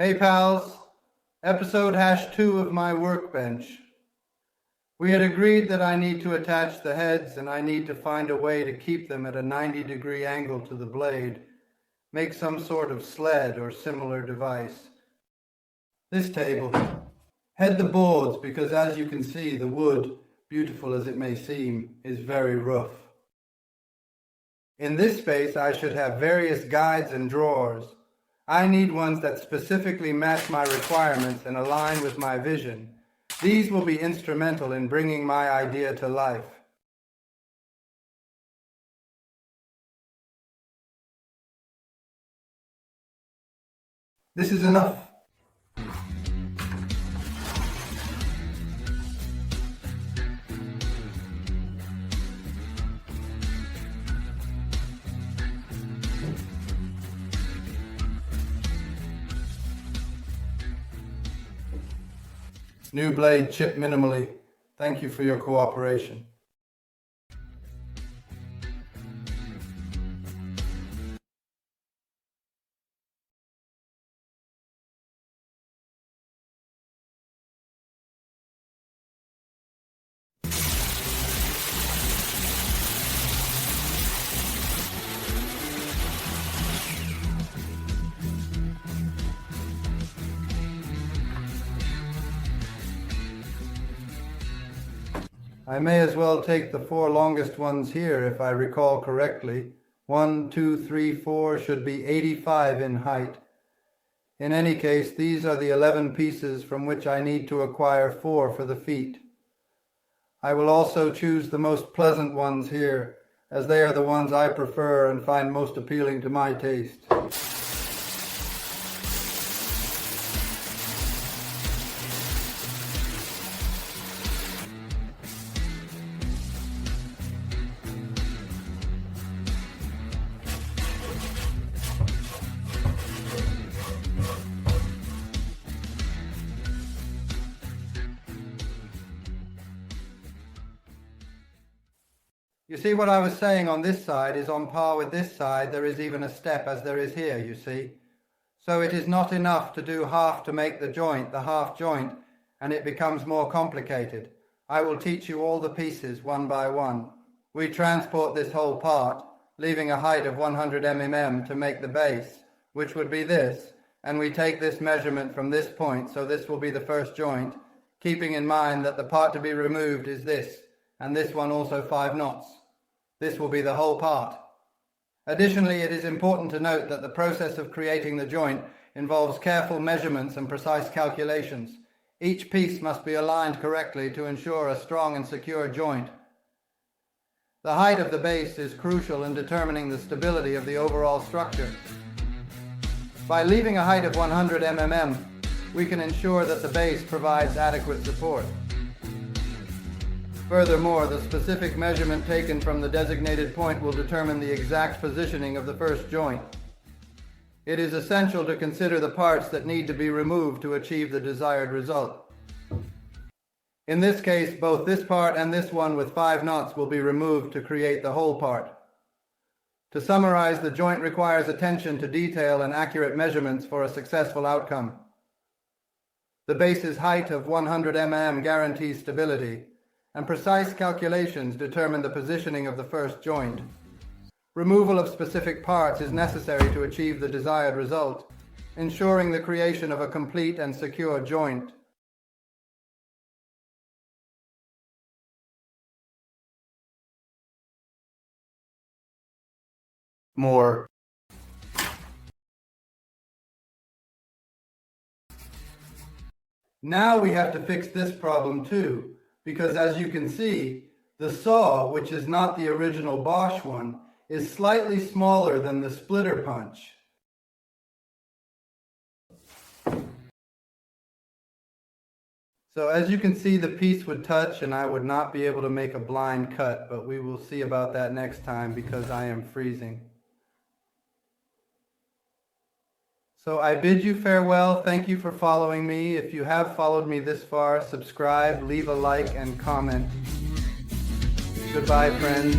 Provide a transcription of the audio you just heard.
Hey pals, episode #2 of my workbench. We had agreed that I need to attach the heads and I need to find a way to keep them at a 90-degree angle to the blade, make some sort of sled or similar device. This table, head the boards because as you can see the wood, beautiful as it may seem, is very rough. In this space I should have various guides and drawers. I need ones that specifically match my requirements and align with my vision. These will be instrumental in bringing my idea to life. This is enough. New blade chipped minimally. Thank you for your cooperation. I may as well take the 4 longest ones here if I recall correctly. 1, 2, 3, 4 should be 85 in height. In any case, these are the 11 pieces from which I need to acquire 4 for the feet. I will also choose the most pleasant ones here, as they are the ones I prefer and find most appealing to my taste. You see, what I was saying on this side is on par with this side. There is even a step as there is here, you see. So it is not enough to do half to make the joint, the half joint, and it becomes more complicated. I will teach you all the pieces one by one. We transport this whole part, leaving a height of 100 mm to make the base, which would be this, and we take this measurement from this point, so this will be the first joint, keeping in mind that the part to be removed is this, and this one also 5 knots. This will be the whole part. Additionally, it is important to note that the process of creating the joint involves careful measurements and precise calculations. Each piece must be aligned correctly to ensure a strong and secure joint. The height of the base is crucial in determining the stability of the overall structure. By leaving a height of 100 mm, we can ensure that the base provides adequate support. Furthermore, the specific measurement taken from the designated point will determine the exact positioning of the first joint. It is essential to consider the parts that need to be removed to achieve the desired result. In this case, both this part and this one with 5 knots will be removed to create the whole part. To summarize, the joint requires attention to detail and accurate measurements for a successful outcome. The base's height of 100 mm guarantees stability, and precise calculations determine the positioning of the first joint. Removal of specific parts is necessary to achieve the desired result, ensuring the creation of a complete and secure joint. More. Now we have to fix this problem too. Because as you can see, the saw, which is not the original Bosch one, is slightly smaller than the splitter punch. So as you can see, the piece would touch and I would not be able to make a blind cut, but we will see about that next time because I am freezing. So I bid you farewell. Thank you for following me. If you have followed me this far, subscribe, leave a like, and comment. Goodbye, friends.